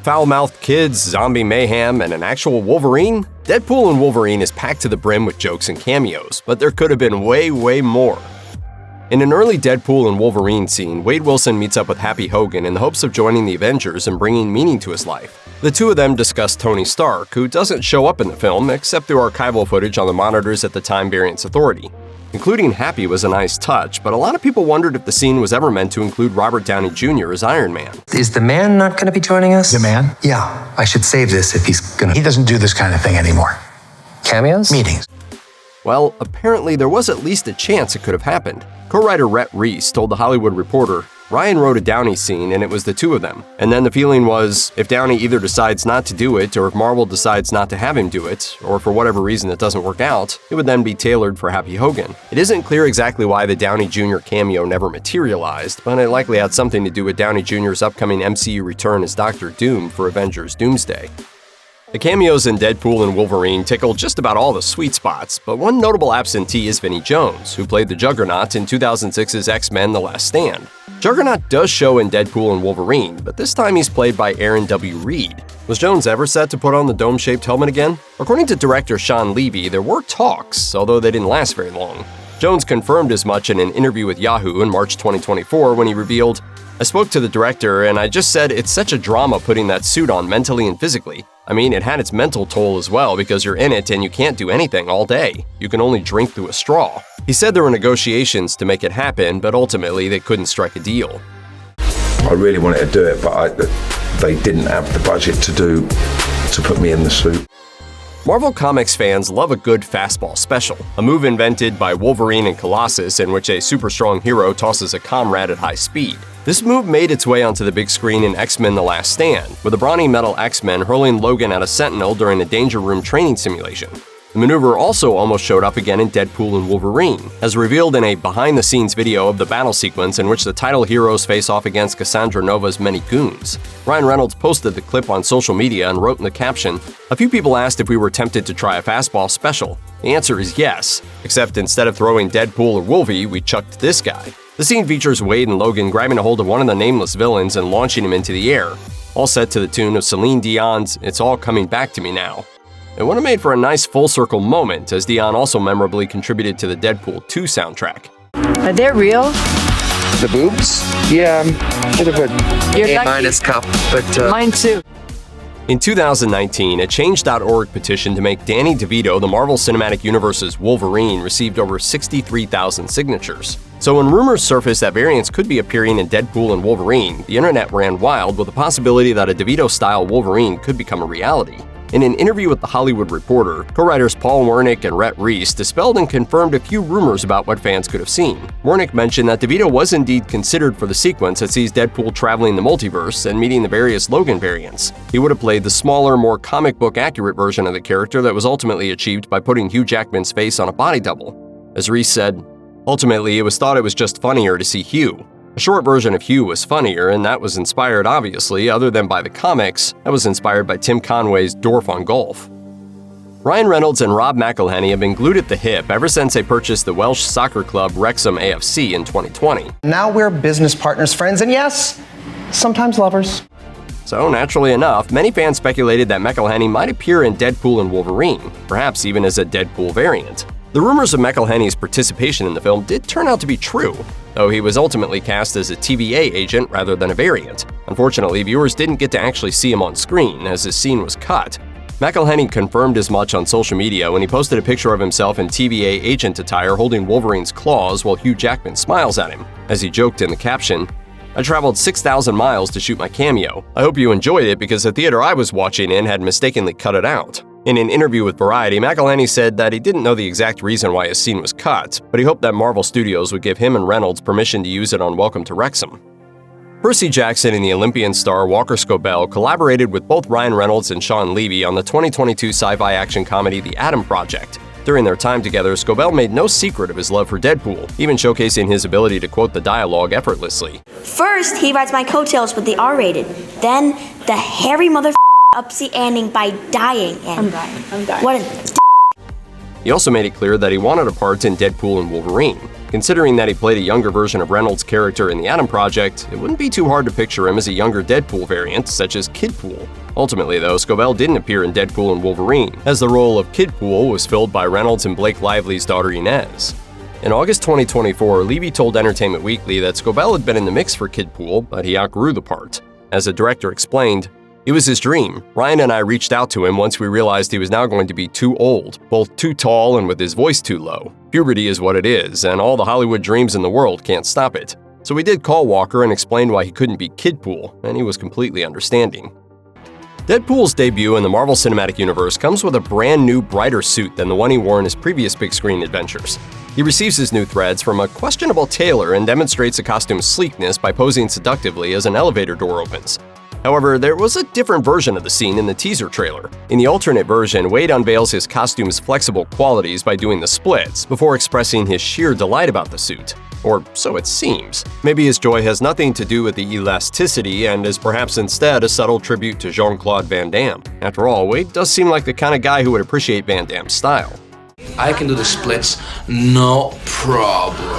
foul-mouthed kids, zombie mayhem, and an actual Wolverine? Deadpool and Wolverine is packed to the brim with jokes and cameos, but there could have been way more. In an early Deadpool and Wolverine scene, Wade Wilson meets up with Happy Hogan in the hopes of joining the Avengers and bringing meaning to his life. The two of them discuss Tony Stark, who doesn't show up in the film except through archival footage on the monitors at the Time Variance Authority. Including Happy was a nice touch, but a lot of people wondered if the scene was ever meant to include Robert Downey Jr. as Iron Man. Is the man not going to be joining us? The man? Yeah. I should save this if he's gonna. He doesn't do this kind of thing anymore. Cameos? Meetings. Well, apparently there was at least a chance it could have happened. Co-writer Rhett Reese told The Hollywood Reporter, "Ryan wrote a Downey scene and it was the two of them. And then the feeling was, if Downey either decides not to do it, or if Marvel decides not to have him do it, or for whatever reason it doesn't work out, it would then be tailored for Happy Hogan." It isn't clear exactly why the Downey Jr. cameo never materialized, but it likely had something to do with Downey Jr.'s upcoming MCU return as Doctor Doom for Avengers Doomsday. The cameos in Deadpool and Wolverine tickle just about all the sweet spots, but one notable absentee is Vinnie Jones, who played the Juggernaut in 2006's X-Men: The Last Stand. Juggernaut does show in Deadpool and Wolverine, but this time he's played by Aaron W. Reed. Was Jones ever set to put on the dome-shaped helmet again? According to director Sean Levy, there were talks, although they didn't last very long. Jones confirmed as much in an interview with Yahoo in March 2024 when he revealed, "I spoke to the director and I just said it's such a drama putting that suit on mentally and physically. I mean, it had its mental toll as well because you're in it and you can't do anything all day. You can only drink through a straw." He said there were negotiations to make it happen, but ultimately they couldn't strike a deal. I really wanted to do it, but they didn't have the budget to put me in the suit. Marvel Comics fans love a good Fastball Special, a move invented by Wolverine and Colossus in which a super-strong hero tosses a comrade at high speed. This move made its way onto the big screen in X-Men: The Last Stand, with the brawny metal X-Men hurling Logan at a Sentinel during a Danger Room training simulation. The maneuver also almost showed up again in Deadpool and Wolverine, as revealed in a behind-the-scenes video of the battle sequence in which the title heroes face off against Cassandra Nova's many goons. Ryan Reynolds posted the clip on social media and wrote in the caption, "A few people asked if we were tempted to try a Fastball Special. The answer is yes, except instead of throwing Deadpool or Wolvie, we chucked this guy." The scene features Wade and Logan grabbing a hold of one of the nameless villains and launching him into the air, all set to the tune of Celine Dion's "It's All Coming Back to Me Now." It would have made for a nice full-circle moment, as Dion also memorably contributed to the Deadpool 2 soundtrack. Are they real? The boobs? Yeah, bit of a A- cup, but Mine too. In 2019, a Change.org petition to make Danny DeVito the Marvel Cinematic Universe's Wolverine received over 63,000 signatures. So when rumors surfaced that variants could be appearing in Deadpool and Wolverine, the internet ran wild with the possibility that a DeVito-style Wolverine could become a reality. In an interview with The Hollywood Reporter, co-writers Paul Wernick and Rhett Reese dispelled and confirmed a few rumors about what fans could have seen. Wernick mentioned that DeVito was indeed considered for the sequence that sees Deadpool traveling the multiverse and meeting the various Logan variants. He would have played the smaller, more comic book accurate version of the character that was ultimately achieved by putting Hugh Jackman's face on a body double. As Reese said, "Ultimately, it was thought it was just funnier to see Hugh. A short version of Hugh was funnier, and that was inspired, obviously, other than by the comics, that was inspired by Tim Conway's Dwarf on Golf." Ryan Reynolds and Rob McElhenney have been glued at the hip ever since they purchased the Welsh soccer club Wrexham AFC in 2020. Now we're business partners, friends, and yes, sometimes lovers. So, naturally enough, many fans speculated that McElhenney might appear in Deadpool and Wolverine, perhaps even as a Deadpool variant. The rumors of McElhenney's participation in the film did turn out to be true, though he was ultimately cast as a TVA agent rather than a variant. Unfortunately, viewers didn't get to actually see him on screen, as his scene was cut. McElhenney confirmed as much on social media when he posted a picture of himself in TVA agent attire holding Wolverine's claws while Hugh Jackman smiles at him. As he joked in the caption, "I traveled 6,000 miles to shoot my cameo. I hope you enjoyed it because the theater I was watching in had mistakenly cut it out." In an interview with Variety, McElhenney said that he didn't know the exact reason why his scene was cut, but he hoped that Marvel Studios would give him and Reynolds permission to use it on Welcome to Wrexham. Percy Jackson and the Olympian star Walker Scobell collaborated with both Ryan Reynolds and Sean Levy on the 2022 sci-fi action comedy The Atom Project. During their time together, Scobell made no secret of his love for Deadpool, even showcasing his ability to quote the dialogue effortlessly. First, he rides my coattails with the R-rated. Then, the hairy ups the ending by dying. And I'm dying. What a He also made it clear that he wanted a part in Deadpool and Wolverine. Considering that he played a younger version of Reynolds' character in the Atom Project, it wouldn't be too hard to picture him as a younger Deadpool variant, such as Kidpool. Ultimately, though, Scobell didn't appear in Deadpool and Wolverine, as the role of Kidpool was filled by Reynolds and Blake Lively's daughter Inez. In August 2024, Levy told Entertainment Weekly that Scobell had been in the mix for Kidpool, but he outgrew the part. As the director explained, "It was his dream. Ryan and I reached out to him once we realized he was now going to be too old, both too tall and with his voice too low. Puberty is what it is, and all the Hollywood dreams in the world can't stop it. So we did call Walker and explained why he couldn't be Kidpool, and he was completely understanding." Deadpool's debut in the Marvel Cinematic Universe comes with a brand new, brighter suit than the one he wore in his previous big-screen adventures. He receives his new threads from a questionable tailor and demonstrates the costume's sleekness by posing seductively as an elevator door opens. However, there was a different version of the scene in the teaser trailer. In the alternate version, Wade unveils his costume's flexible qualities by doing the splits, before expressing his sheer delight about the suit. Or so it seems. Maybe his joy has nothing to do with the elasticity and is perhaps instead a subtle tribute to Jean-Claude Van Damme. After all, Wade does seem like the kind of guy who would appreciate Van Damme's style. I can do the splits, no problem.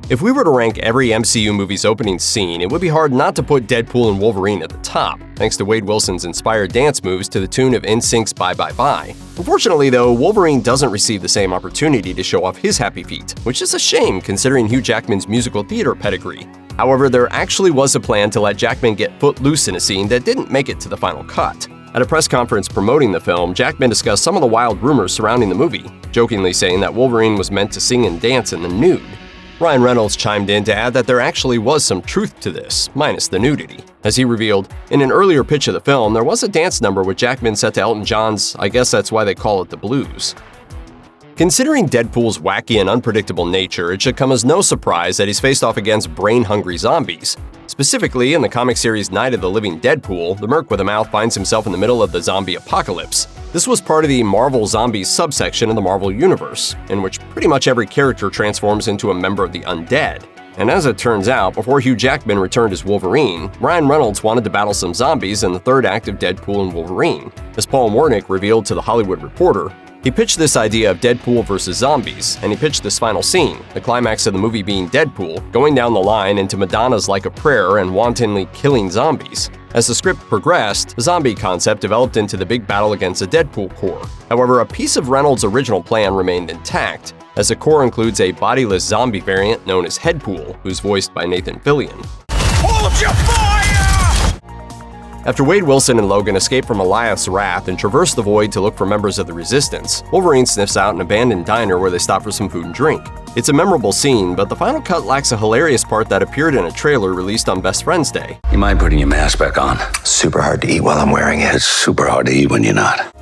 If we were to rank every MCU movie's opening scene, it would be hard not to put Deadpool and Wolverine at the top, thanks to Wade Wilson's inspired dance moves to the tune of NSYNC's Bye Bye Bye. Unfortunately, though, Wolverine doesn't receive the same opportunity to show off his happy feet, which is a shame considering Hugh Jackman's musical theater pedigree. However, there actually was a plan to let Jackman get footloose in a scene that didn't make it to the final cut. At a press conference promoting the film, Jackman discussed some of the wild rumors surrounding the movie, jokingly saying that Wolverine was meant to sing and dance in the nude. Ryan Reynolds chimed in to add that there actually was some truth to this, minus the nudity. As he revealed, in an earlier pitch of the film, there was a dance number with Jackman set to Elton John's "I Guess That's Why They Call It the Blues." Considering Deadpool's wacky and unpredictable nature, it should come as no surprise that he's faced off against brain-hungry zombies. Specifically, in the comic series Night of the Living Deadpool, the Merc with a Mouth finds himself in the middle of the zombie apocalypse. This was part of the Marvel Zombies subsection of the Marvel Universe, in which pretty much every character transforms into a member of the undead. And as it turns out, before Hugh Jackman returned as Wolverine, Ryan Reynolds wanted to battle some zombies in the third act of Deadpool and Wolverine. As Paul Wernick revealed to The Hollywood Reporter, he pitched this idea of Deadpool versus zombies, and he pitched this final scene, the climax of the movie being Deadpool going down the line into Madonna's Like a Prayer and wantonly killing zombies. As the script progressed, the zombie concept developed into the big battle against the Deadpool Corps. However, a piece of Reynolds' original plan remained intact, as the Corps includes a bodiless zombie variant known as Headpool, who's voiced by Nathan Fillion. Hold your fire! After Wade Wilson and Logan escape from Elias' wrath and traverse the void to look for members of the Resistance, Wolverine sniffs out an abandoned diner where they stop for some food and drink. It's a memorable scene, but the final cut lacks a hilarious part that appeared in a trailer released on Best Friends Day. You mind putting your mask back on? Super hard to eat while I'm wearing it. It's super hard to eat when you're not.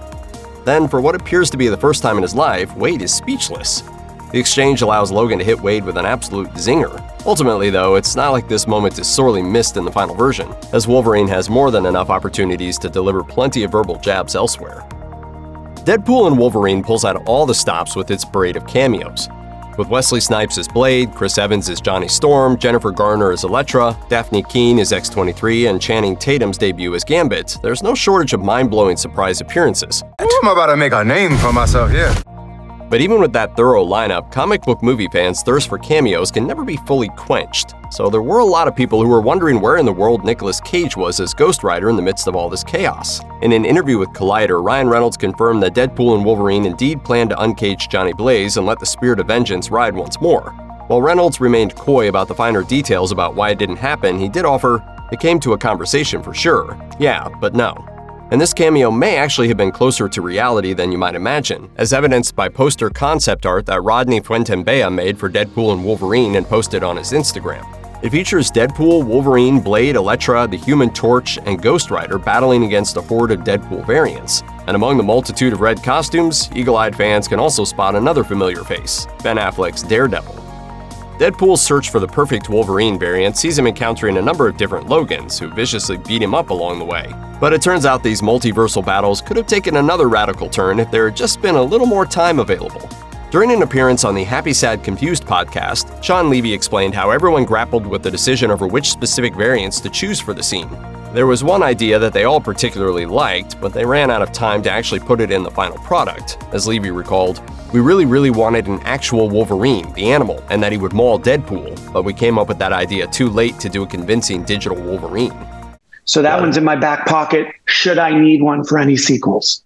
Then, for what appears to be the first time in his life, Wade is speechless. The exchange allows Logan to hit Wade with an absolute zinger. Ultimately, though, it's not like this moment is sorely missed in the final version, as Wolverine has more than enough opportunities to deliver plenty of verbal jabs elsewhere. Deadpool and Wolverine pulls out all the stops with its parade of cameos. With Wesley Snipes as Blade, Chris Evans as Johnny Storm, Jennifer Garner as Elektra, Daphne Keane as X-23, and Channing Tatum's debut as Gambit, there's no shortage of mind-blowing surprise appearances. I'm about to make a name for myself here. But even with that thorough lineup, comic book movie fans' thirst for cameos can never be fully quenched. So there were a lot of people who were wondering where in the world Nicolas Cage was as Ghost Rider in the midst of all this chaos. In an interview with Collider, Ryan Reynolds confirmed that Deadpool and Wolverine indeed planned to uncage Johnny Blaze and let the spirit of vengeance ride once more. While Reynolds remained coy about the finer details about why it didn't happen, he did offer, "It came to a conversation for sure. Yeah, but no." And this cameo may actually have been closer to reality than you might imagine, as evidenced by poster concept art that Rodney Fuentembea made for Deadpool and Wolverine and posted on his Instagram. It features Deadpool, Wolverine, Blade, Elektra, the Human Torch, and Ghost Rider battling against a horde of Deadpool variants. And among the multitude of red costumes, eagle-eyed fans can also spot another familiar face, Ben Affleck's Daredevil. Deadpool's search for the perfect Wolverine variant sees him encountering a number of different Logans who viciously beat him up along the way. But it turns out these multiversal battles could have taken another radical turn if there had just been a little more time available. During an appearance on the Happy Sad Confused podcast, Sean Levy explained how everyone grappled with the decision over which specific variants to choose for the scene. There was one idea that they all particularly liked, but they ran out of time to actually put it in the final product. As Levy recalled, "We really wanted an actual Wolverine, the animal, and that he would maul Deadpool, but we came up with that idea too late to do a convincing digital Wolverine." So that one's in my back pocket, should I need one for any sequels.